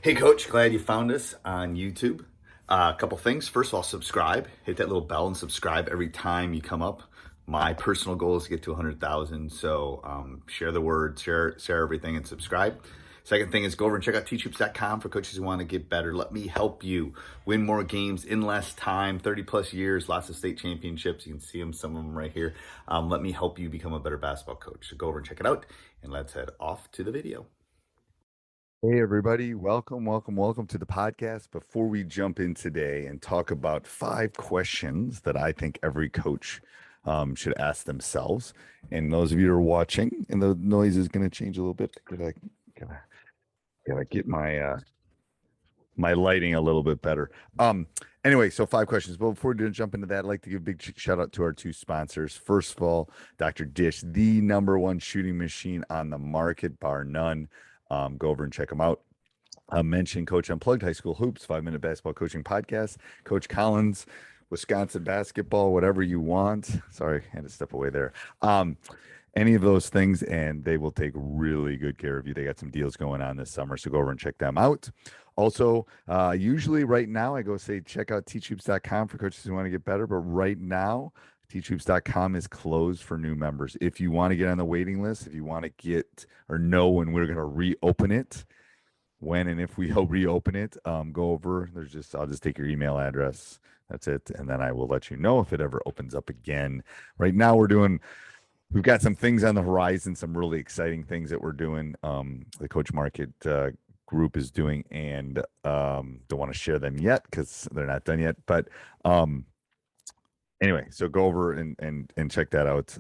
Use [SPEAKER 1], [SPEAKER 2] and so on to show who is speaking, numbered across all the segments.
[SPEAKER 1] Hey, Coach, glad you found us on YouTube. A couple things. First of all, subscribe. Hit that little bell and subscribe every time you come up. My personal goal is to get to 100,000. So share the word, share everything, and subscribe. Second thing is go over and check out teachhoops.com for coaches who want to get better. Let me help you win more games in less time, 30 plus years, lots of state championships. You can see them, some of them right here. Let me help you become a better basketball coach. So go over and check it out, and let's head off to the video.
[SPEAKER 2] Hey, everybody. Welcome to the podcast. Before we jump in today and talk about 5 questions that I think every coach should ask themselves. And those of you who are watching, and the noise is going to change a little bit. Gotta get my lighting a little bit better. Anyway, so 5 questions. But before we jump into that, I'd like to give a big shout out to our 2 sponsors. First of all, Dr. Dish, the #1 shooting machine on the market, bar none. Go over and check them out. Mention Coach Unplugged High School Hoops, 5-minute basketball coaching podcast. Coach Collins, Wisconsin basketball, whatever you want. Sorry, I had to step away there. Any of those things, and they will take really good care of you. They got some deals going on this summer, so go over and check them out. Also, usually right now, I go say check out teachhoops.com for coaches who want to get better. But right now, teachhoops.com is closed for new members. If you want to get on the waiting list, if you want to get or know when we're going to reopen it, when and if we reopen it, go over. I'll just take your email address. That's it, and then I will let you know if it ever opens up again. Right now, we've got some things on the horizon, some really exciting things that we're doing. The Coach Market group is doing, and don't want to share them yet because they're not done yet. But anyway, so go over and check that out.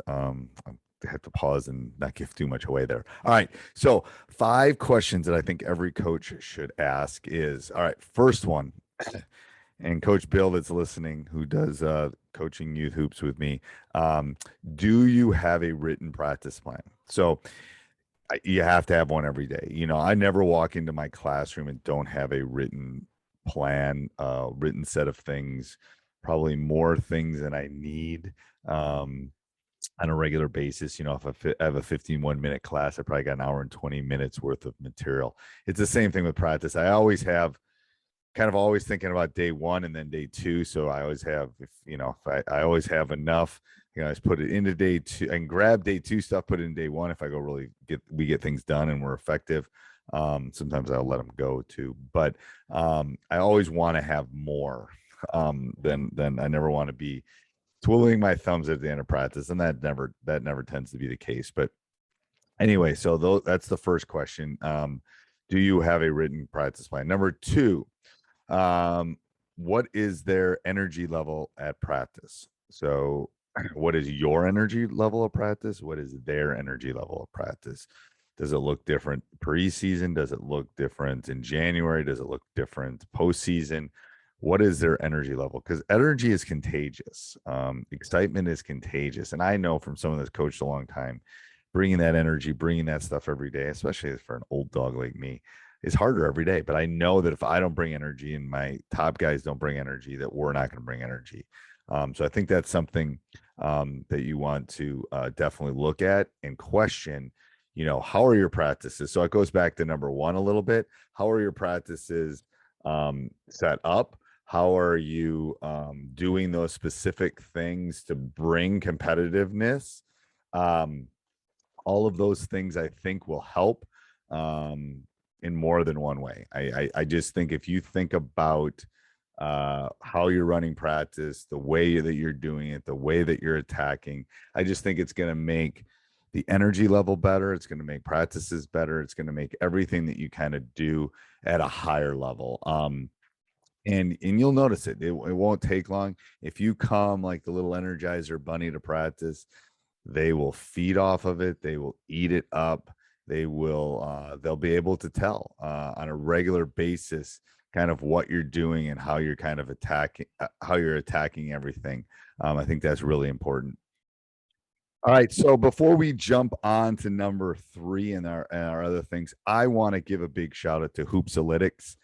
[SPEAKER 2] I have to pause and not give too much away there. All right. So 5 questions that I think every coach should ask is, all right, first one, and Coach Bill that's listening, who does coaching youth hoops with me, do you have a written practice plan? So you have to have one every day. I never walk into my classroom and don't have a written plan, written set of things, probably more things than I need. On a regular basis. If I have a 15 1-minute class, I probably got an hour and 20 minutes worth of material. It's the same thing with practice. I always have always thinking about day 1 and then day 2. So I always have, if I always have enough, I just put it into day 2 and grab day 2 stuff, put it in day 1. If I go we get things done and we're effective. Sometimes I'll let them go too, but I always want to have more than I never want to be twiddling my thumbs at the end of practice, and that never tends to be the case. But anyway, so that's the first question. Do you have a written practice plan? Number 2, what is their energy level at practice? So what is your energy level of practice? What is their energy level of practice? Does it look different preseason? Does it look different in January? Does it look different postseason? What is their energy level? Because energy is contagious. Excitement is contagious. And I know from someone that's coached a long time, bringing that energy, bringing that stuff every day, especially for an old dog like me, is harder every day. But I know that if I don't bring energy and my top guys don't bring energy, that we're not going to bring energy. So I think that's something that you want to definitely look at and question. How are your practices? So it goes back to number 1 a little bit. How are your practices set up? How are you doing those specific things to bring competitiveness? All of those things I think will help in more than one way. I just think if you think about how you're running practice, the way that you're doing it, the way that you're attacking, I just think it's going to make the energy level better. It's going to make practices better. It's going to make everything that you kind of do at a higher level. And you'll notice it won't take long. If you come like the little Energizer bunny to practice, they will feed off of it. They will eat it up. They'll be able to tell on a regular basis kind of what you're doing and how you're kind of attacking everything. I think that's really important. All right, so before we jump on to number 3 and our other things, I want to give a big shout out to Hoopsalytics.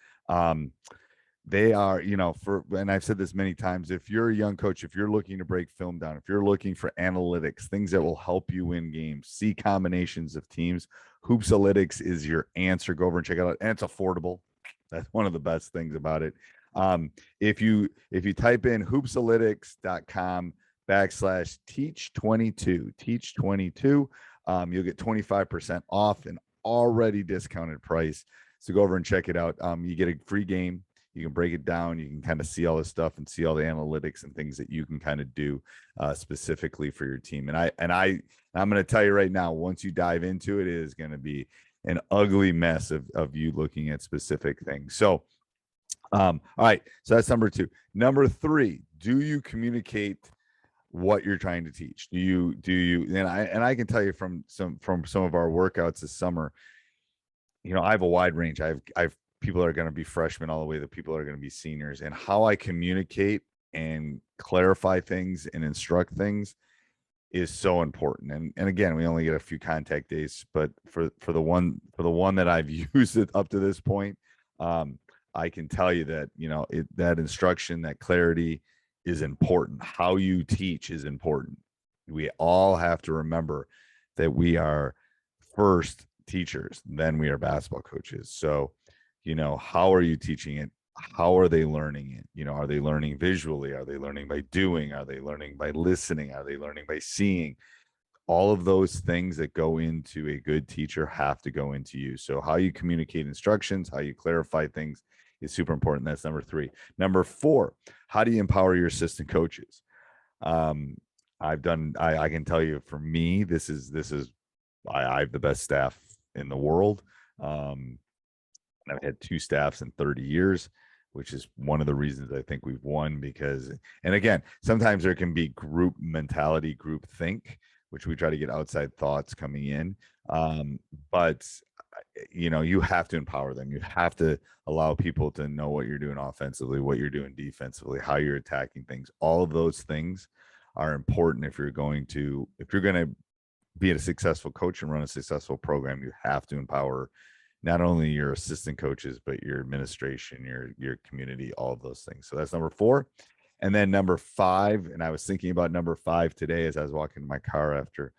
[SPEAKER 2] They are, and I've said this many times, if you're a young coach, if you're looking to break film down, if you're looking for analytics, things that will help you win games, see combinations of teams, Hoopsalytics is your answer. Go over and check it out. And it's affordable. That's one of the best things about it. If you type in hoopsalytics.com/teach22, you'll get 25% off an already discounted price. So go over and check it out. You get a free game. You can break it down. You can kind of see all this stuff and see all the analytics and things that you can kind of do specifically for your team. And I'm going to tell you right now, once you dive into it, it is going to be an ugly mess of you looking at specific things. So, all right. So that's number 2. Number 3, do you communicate what you're trying to teach? Do you, and I can tell you from some of our workouts this summer, I have a wide range. I've people that are going to be freshmen all the way to people that are going to be seniors, and how I communicate and clarify things and instruct things is so important. And again, we only get a few contact days, but for the one that I've used it up to this point, I can tell you that, that instruction, that clarity is important. How you teach is important. We all have to remember that we are first teachers, then we are basketball coaches. So, how are you teaching it? How are they learning it? Are they learning visually? Are they learning by doing? Are they learning by listening? Are they learning by seeing? All of those things that go into a good teacher have to go into you. So how you communicate instructions, how you clarify things is super important. That's number 3. Number 4, how do you empower your assistant coaches? I can tell you, for me, this is I have the best staff in the world. I've had 2 staffs in 30 years, which is one of the reasons I think we've won, because, and again, sometimes there can be group mentality, group think, which we try to get outside thoughts coming in. But you have to empower them. You have to allow people to know what you're doing offensively, what you're doing defensively, how you're attacking things. All of those things are important if you're going to be a successful coach and run a successful program. You have to empower not only your assistant coaches, but your administration, your community, all of those things. So that's number 4. And then number 5, and I was thinking about number 5 today as I was walking in my car after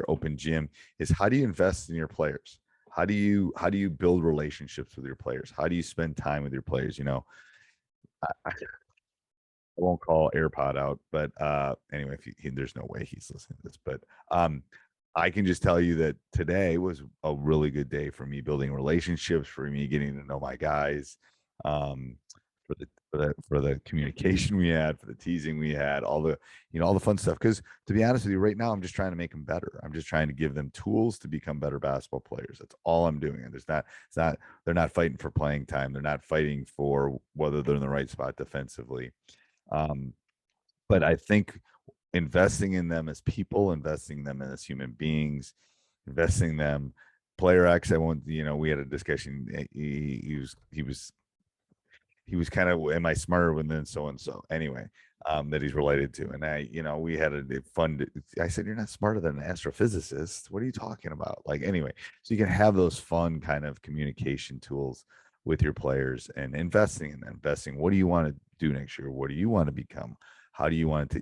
[SPEAKER 2] open gym, is how do you invest in your players? How do you build relationships with your players? How do you spend time with your players? I won't call AirPod out, but anyway, there's no way he's listening to this, but I can just tell you that today was a really good day for me building relationships, for me getting to know my guys, for the communication we had, for the teasing we had, all the fun stuff. Because to be honest with you, right now I'm just trying to make them better. I'm just trying to give them tools to become better basketball players. That's all I'm doing. And they're not fighting for playing time. They're not fighting for whether they're in the right spot defensively. But I think investing in them as people, investing them as human beings, investing them. Player X, we had a discussion. He was kind of, am I smarter than so and so? Anyway, that he's related to, and we had a fun. I said, "You're not smarter than an astrophysicist. What are you talking about?" Like, anyway, so you can have those fun kind of communication tools with your players and investing in them. Investing. What do you want to do next year? What do you want to become? How do you want to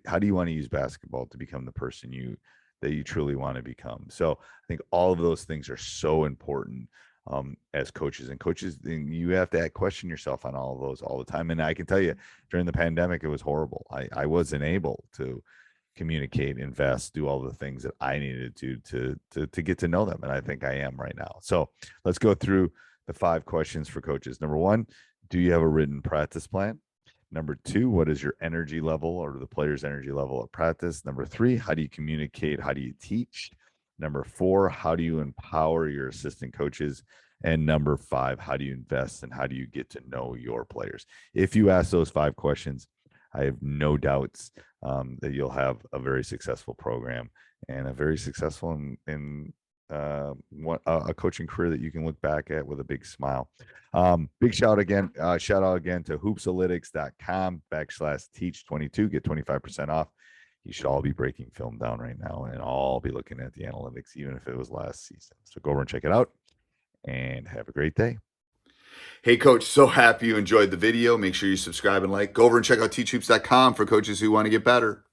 [SPEAKER 2] use basketball to become the person that you truly want to become? So I think all of those things are so important as coaches, and you have to question yourself on all of those all the time. And I can tell you, during the pandemic, it was horrible. I wasn't able to communicate, invest, do all the things that I needed to get to know them. And I think I am right now. So let's go through the 5 questions for coaches. Number 1, do you have a written practice plan? Number 2, what is your energy level, or the player's energy level at practice? Number 3, how do you communicate? How do you teach? Number 4, how do you empower your assistant coaches? And number 5, how do you invest and how do you get to know your players? If you ask those 5 questions, I have no doubts that you'll have a very successful program and a very successful a coaching career that you can look back at with a big smile. Big shout out again to hoopsalytics.com/teach22. Get 25% off. You should all be breaking film down right now and all be looking at the analytics, even if it was last season. So go over and check it out and have a great day.
[SPEAKER 1] Hey, Coach, so happy you enjoyed the video. Make sure you subscribe and like. Go over and check out teachhoops.com for coaches who want to get better.